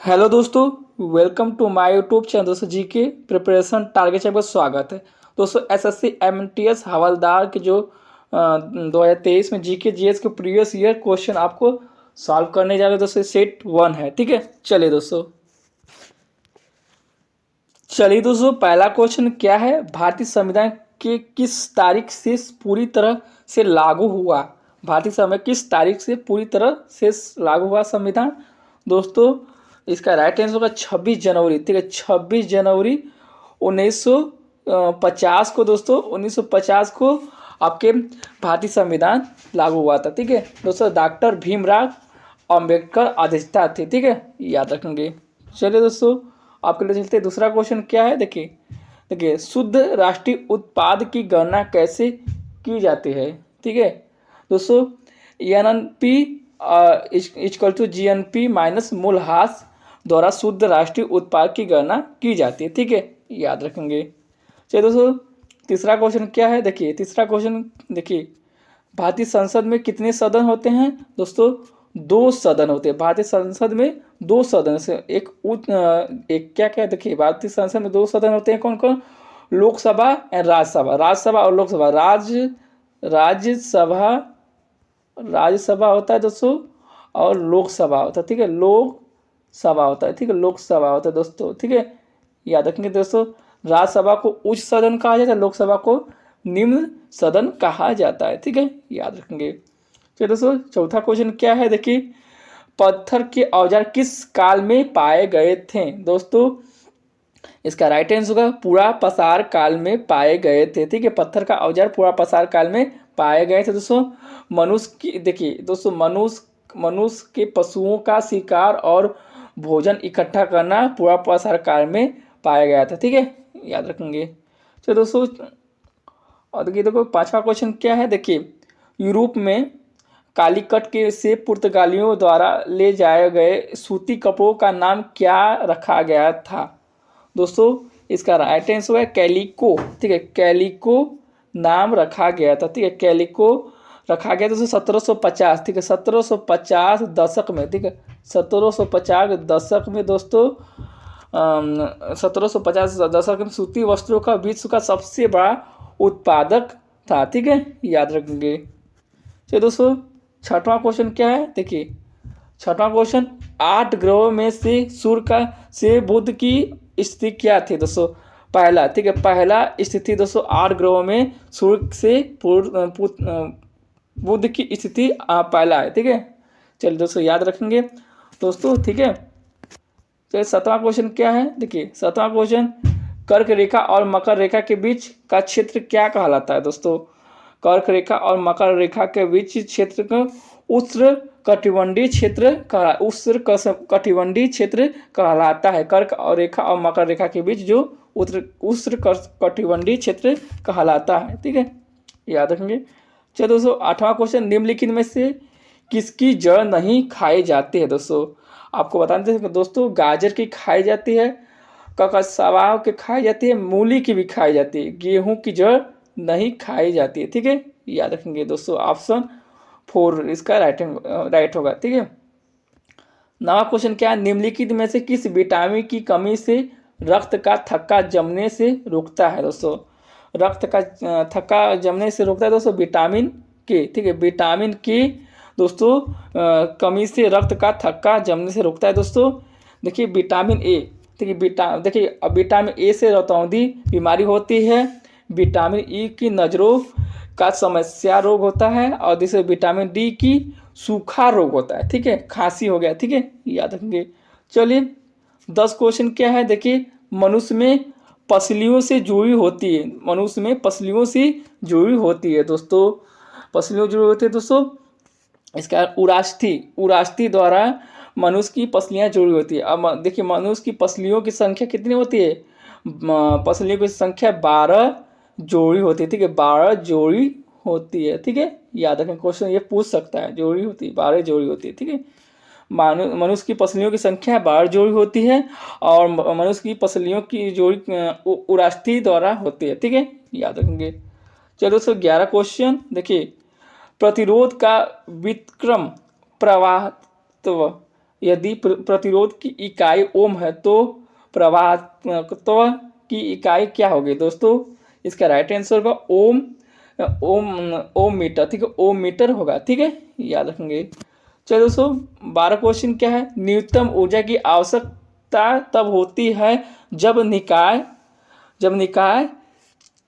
Hello दोस्तों, welcome to my YouTube channel. दोस्तों GK preparation target channel पर स्वागत है। दोस्तों एसएससी एमटीएस हवलदार के जो 2023 में जीके जीएस के प्रीवियस ईयर क्वेश्चन आपको सॉल्व करने जा रहे हैं। दोस्तों सेट 1 है, ठीक है। चलिए दोस्तों पहला क्वेश्चन क्या है, भारतीय संविधान के किस तारीख से पूरी तरह से लागू हुआ। भारतीय संविधान किस तारीख से पूरी तरह से लागू हुआ संविधान। दोस्तों इसका राइट आंसर होगा 26 जनवरी, ठीक है। 26 जनवरी 1950 को, दोस्तों 1950 को आपके भारतीय संविधान लागू हुआ था, ठीक है। दोस्तों डॉक्टर भीमराव अंबेडकर अधिष्ठा थे, ठीक है, याद रखेंगे। चलिए दोस्तों आपके लिए चलते दूसरा क्वेश्चन क्या है, देखिए शुद्ध राष्ट्रीय उत्पाद की गणना कैसे की जाती है, ठीक है। दोस्तों NP equal to GNP minus मूल्यह्रास द्वारा शुद्ध राष्ट्रीय उत्पाद की गणना की जाती है, ठीक है, याद रखेंगे। चलिए दोस्तों तीसरा क्वेश्चन क्या है, तीसरा क्वेश्चन देखिए, भारतीय संसद में कितने सदन होते हैं। दोस्तों 2 सदन होते हैं भारतीय संसद में। 2 सदन से एक क्या क्या देखिए, भारतीय संसद में 2 सदन होते हैं, कौन कौन, लोकसभा एंड राज्यसभा। राज्यसभा और लोकसभा, राज्यसभा होता है दोस्तों, और लोकसभा होता है, ठीक है। लोकसभा होता है, ठीक है, लोकसभा होता है दोस्तों, ठीक है, याद रखेंगे दोस्तों। राज्यसभा को उच्च सदन कहा जाता है, लोकसभा को निम्न सदन कहा जाता है, ठीक है, याद रखेंगे। चलिए दोस्तों चौथा क्वेश्चन क्या है, देखिए पत्थर के औजार किस काल में पाए गए थे। दोस्तों इसका राइट आंसर होगा पूरा पसार काल में पाए गए थे, ठीक है। पत्थर का औजार पूरा पसार काल में पाए गए थे दोस्तों। मनुष्य की देखिए दोस्तों, मनुष्य के पशुओं का शिकार और भोजन इकट्ठा करना पूरा पसार काल में पाया गया था, ठीक है, याद रखेंगे। चलो दोस्तों और देखो पांचवा क्वेश्चन क्या है, देखिए यूरोप में कालीकट के से पुर्तगालियों द्वारा ले जाए गए सूती कपड़ों का नाम क्या रखा गया था। दोस्तों इसका राइट आंसर है कैलिको, ठीक है, कैलिको नाम रखा गया था, ठीक है, कैलिको रखा गया दोस्तों 1750, ठीक है, 1750 दशक में, ठीक है, 1750 दशक में दोस्तों 1750 दशक में सूती वस्त्रों का विश्व का सबसे बड़ा उत्पादक था, ठीक है, याद रखेंगे। चलिए दोस्तों छठवां क्वेश्चन क्या है, देखिए छठवां क्वेश्चन 8 ग्रहों में से सूर्य से बुध की स्थिति क्या थी। दोस्तों पहला, ठीक है, पहला स्थिति दोस्तों 8 ग्रहों में सूर्य से बुध की स्थिति पहला है, ठीक है। चलिए दोस्तों याद रखेंगे दोस्तों, ठीक है। चलिए 7वां क्वेश्चन क्या है, देखिए 7वां क्वेश्चन कर्क रेखा और मकर रेखा के बीच का क्षेत्र क्या कहलाता है। दोस्तों कर्क रेखा और मकर रेखा के बीच क्षेत्र को उष्ण कटिबंधीय क्षेत्र कहलाता है। कर्क और रेखा और मकर रेखा के बीच जो उष्ण कटिबंधीय क्षेत्र कहलाता है, ठीक है, याद रखेंगे। चलिए दोस्तों 8वां क्वेश्चन निम्नलिखित में से किसकी जड़ नहीं खाई जाती है। दोस्तों आपको बता दें दोस्तों, गाजर की खाई जाती है, ककसवाव की खाई जाती है, मूली की भी खाई जाती है, गेहूं की जड़ नहीं खाई जाती है, ठीक है, याद रखेंगे दोस्तों। ऑप्शन 4 इसका राइट होगा, ठीक है। 9वां क्वेश्चन क्या है, निम्नलिखित में से किस विटामिन की कमी से रक्त का थक्का जमने से रुकता है। दोस्तों रक्त का थक्का जमने से रुकता है दोस्तों विटामिन के, ठीक है, विटामिन के दोस्तों कमी से रक्त का थक्का जमने से रुकता है दोस्तों। देखिए विटामिन ए, ठीक है, देखिए विटामिन ए से रतौंधी बीमारी होती है, विटामिन ई की नज़रों का समस्या रोग होता है, और दूसरे विटामिन डी की सूखा रोग होता है, ठीक है, खांसी हो गया, ठीक है, याद रखेंगे। चलिए 10 क्वेश्चन क्या है, देखिए मनुष्य में पसलियों से जुड़ी होती है, मनुष्य में पसलियों से जुड़ी होती है दोस्तों, पसलियों जुड़ी होती है दोस्तों। इसका उरास्थी द्वारा मनुष्य की पसलियाँ जुड़ी होती है। अब देखिए मनुष्य की पसलियों की संख्या कितनी होती है, पसलियों की संख्या 12 जोड़ी होती है, ठीक है, 12 जोड़ी होती है, ठीक है, याद रखें, क्वेश्चन ये पूछ सकता है, जोड़ी होती है, 12 जोड़ी होती है, ठीक है। मनुष्य की पसलियों की संख्या 12 जोड़ी होती है, और मनुष्य की पसलियों की जोड़ी उरास्थी द्वारा होती है, ठीक है, याद रखेंगे। चलो दोस्तों 11 क्वेश्चन देखिए, प्रतिरोध का विक्रम प्रवाहत्व यदि प्रतिरोध की इकाई ओम है तो प्रवाहत्व की इकाई क्या होगी दोस्तों? इसका राइट आंसर होगा ओम। ओम ओम मीटर, ठीक है, ओम मीटर होगा, ठीक है, याद रखेंगे। चलिए दोस्तों 12 क्वेश्चन क्या है, न्यूनतम ऊर्जा की आवश्यकता तब होती है जब निकाय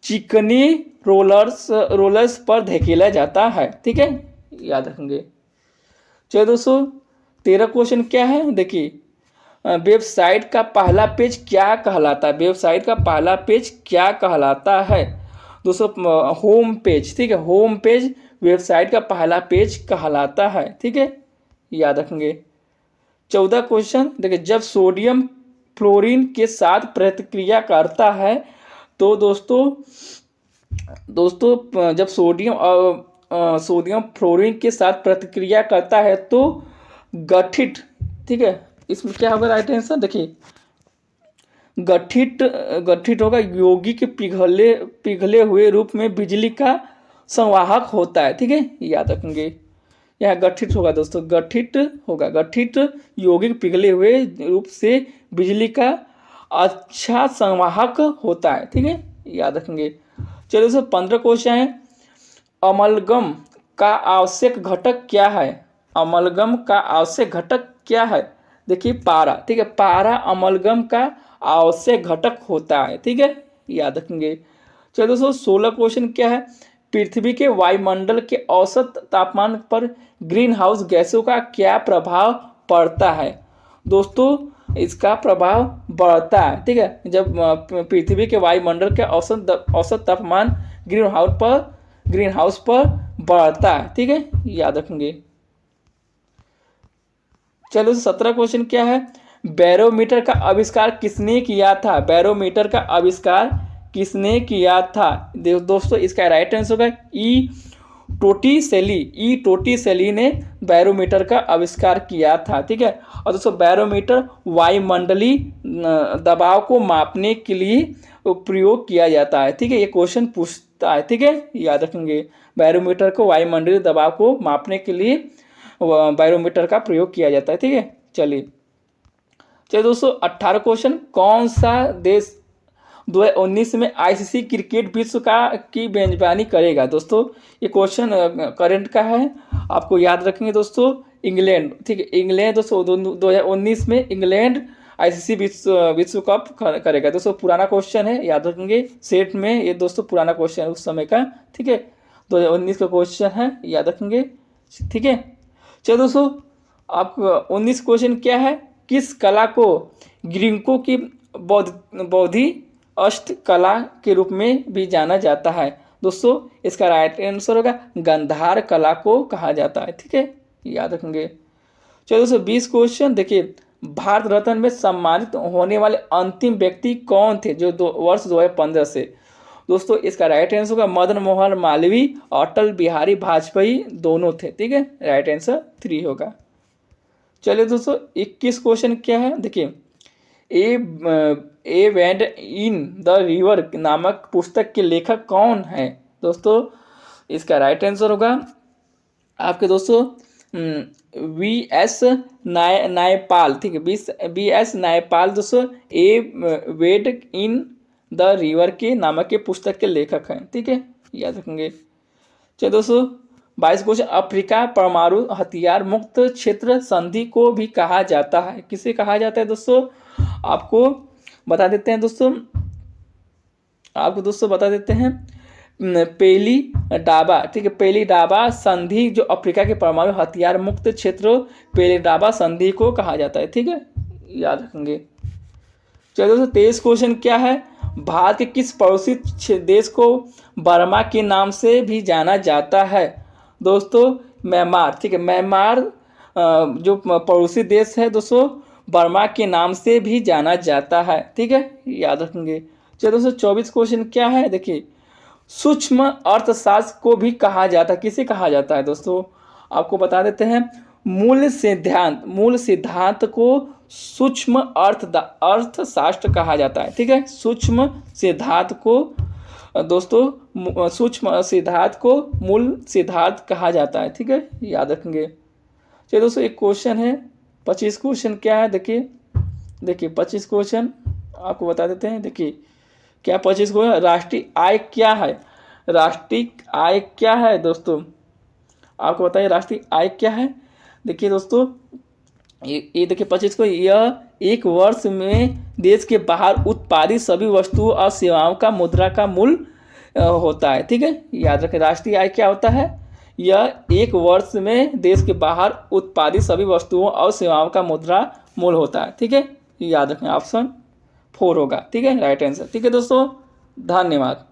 चिकनी रोलर्स पर धकेला जाता है, ठीक है, याद रखेंगे। चलिए दोस्तों 13 क्वेश्चन क्या है, देखिए वेबसाइट का पहला पेज क्या कहलाता है? वेबसाइट का पहला पेज क्या कहलाता है दोस्तों? होम पेज, ठीक है, होम पेज वेबसाइट का पहला पेज कहलाता है, ठीक है, याद रखेंगे। 14 क्वेश्चन देखिए, जब सोडियम फ्लोरीन के साथ प्रतिक्रिया करता है तो दोस्तों जब सोडियम फ्लोरीन के साथ प्रतिक्रिया करता है तो गठित, ठीक है, इसमें क्या होगा राइट आंसर? देखिए गठित होगा यौगिक पिघले हुए रूप में बिजली का संवाहक होता है, ठीक है, याद रखेंगे। यहाँ गठित होगा दोस्तों, गठित यौगिक पिघले हुए रूप से बिजली का अच्छा संवाहक होता है, ठीक है, याद रखेंगे। चलिए दोस्तों 15 क्वेश्चन है, अमलगम का आवश्यक घटक क्या है? अमलगम का आवश्यक घटक क्या है? देखिए पारा, ठीक है, पारा अमलगम का आवश्यक घटक होता है, ठीक है, याद रखेंगे। चलिए दोस्तों 16 क्वेश्चन क्या है, पृथ्वी के वायुमंडल के औसत तापमान पर ग्रीन हाउस गैसों का क्या प्रभाव पड़ता है? दोस्तों इसका प्रभाव बढ़ता है, ठीक है, जब पृथ्वी के वायुमंडल के औसत तापमान ग्रीन हाउस पर बढ़ता है, ठीक है, याद रखेंगे। चलो 17 क्वेश्चन क्या है, बैरोमीटर का आविष्कार किसने किया था? बैरोमीटर का आविष्कार किसने किया था? दोस्तों इसका राइट आंसर होगा ई टोटिसेली ने बैरोमीटर का आविष्कार किया था, ठीक है। और दोस्तों बैरोमीटर वायुमंडलीय दबाव को मापने के लिए प्रयोग किया जाता है, ठीक है, ये क्वेश्चन पूछता है, ठीक है, याद रखेंगे। बैरोमीटर को वायुमंडलीय दबाव को मापने के लिए बैरोमीटर का प्रयोग किया जाता है, ठीक है। चलिए दोस्तों 18 क्वेश्चन, कौन सा देश 2019 में आईसीसी क्रिकेट विश्व की मेजबानी करेगा? दोस्तों ये क्वेश्चन करंट का है, आपको याद रखेंगे दोस्तों, इंग्लैंड, ठीक है, इंग्लैंड दोस्तों 2019 में इंग्लैंड आईसीसी विश्व कप करेगा। दोस्तों पुराना क्वेश्चन है, याद रखेंगे, सेट में ये दोस्तों पुराना क्वेश्चन है उस समय का, ठीक है, 2019 का क्वेश्चन है, याद रखेंगे, ठीक है। चलो दोस्तों आप 19 क्वेश्चन क्या है, किस कला को ग्रीकों की बौद्धि अष्टकला के रूप में भी जाना जाता है? दोस्तों इसका राइट आंसर होगा गांधार कला को कहा जाता है, ठीक है, याद रखेंगे। चलो दोस्तों 20 क्वेश्चन देखिए, भारत रत्न में सम्मानित होने वाले अंतिम व्यक्ति कौन थे जो वर्ष 2015 से? दोस्तों इसका राइट आंसर होगा मदन मोहन मालवीय, अटल बिहारी वाजपेयी दोनों थे, ठीक है, राइट आंसर 3 होगा। चलिए दोस्तों 21 क्वेश्चन क्या है, देखिए ए वेंड इन द रिवर नामक पुस्तक के लेखक कौन है? दोस्तों इसका राइट आंसर होगा आपके दोस्तों वी.एस. नायपाल, ठीक है, वी.एस. नायपाल दोस्तों ए वेड इन द रिवर के नामक के पुस्तक के लेखक हैं, ठीक है, याद रखेंगे। चलिए दोस्तों 22 क्वेश्चन, अफ्रीका परमाणु हथियार मुक्त क्षेत्र संधि को भी कहा जाता है, किसे कहा जाता है दोस्तों? आपको बता देते हैं दोस्तों, पहली डाबा, ठीक है, पहली डाबा संधि जो अफ्रीका के परमाणु हथियार मुक्त क्षेत्र पहली डाबा संधि को कहा जाता है, ठीक है, याद रखेंगे। चलिए दोस्तों 23 क्वेश्चन क्या है, भारत के किस पड़ोसी देश को बर्मा के नाम से भी जाना जाता है? दोस्तों म्यांमार, ठीक है, म्यांमार जो पड़ोसी देश है दोस्तों बर्मा के नाम से भी जाना जाता है, ठीक है, याद रखेंगे। चलिए दोस्तों 24 क्वेश्चन क्या है, देखिए सूक्ष्म अर्थशास्त्र को भी कहा जाता है, किसे कहा जाता है? दोस्तों आपको बता देते हैं, मूल सिद्धांत को सूक्ष्म अर्थशास्त्र कहा जाता है, ठीक है, सूक्ष्म सिद्धांत को दोस्तों सूक्ष्म सिद्धांत को मूल सिद्धांत कहा जाता है, ठीक है, याद रखेंगे। चलिए दोस्तों एक क्वेश्चन है 25 क्वेश्चन क्या है, देखिए 25 क्वेश्चन आपको बता देते हैं। देखिए क्या 25 क्वेश्चन, राष्ट्रीय आय क्या है, राष्ट्रीय आय क्या है दोस्तों, आपको बताइए राष्ट्रीय आय क्या है। देखिए दोस्तों ये देखिए 25 को, यह एक वर्ष में देश के बाहर उत्पादित सभी वस्तुओं और सेवाओं का मुद्रा का मूल्य होता है। ठीक है, याद रखें राष्ट्रीय आय क्या होता है, यह एक वर्ष में देश के बाहर उत्पादित सभी वस्तुओं और सेवाओं का मुद्रा मूल्य होता है। ठीक है, याद रखें ऑप्शन 4 होगा। ठीक है, राइट आंसर। ठीक है दोस्तों, धन्यवाद।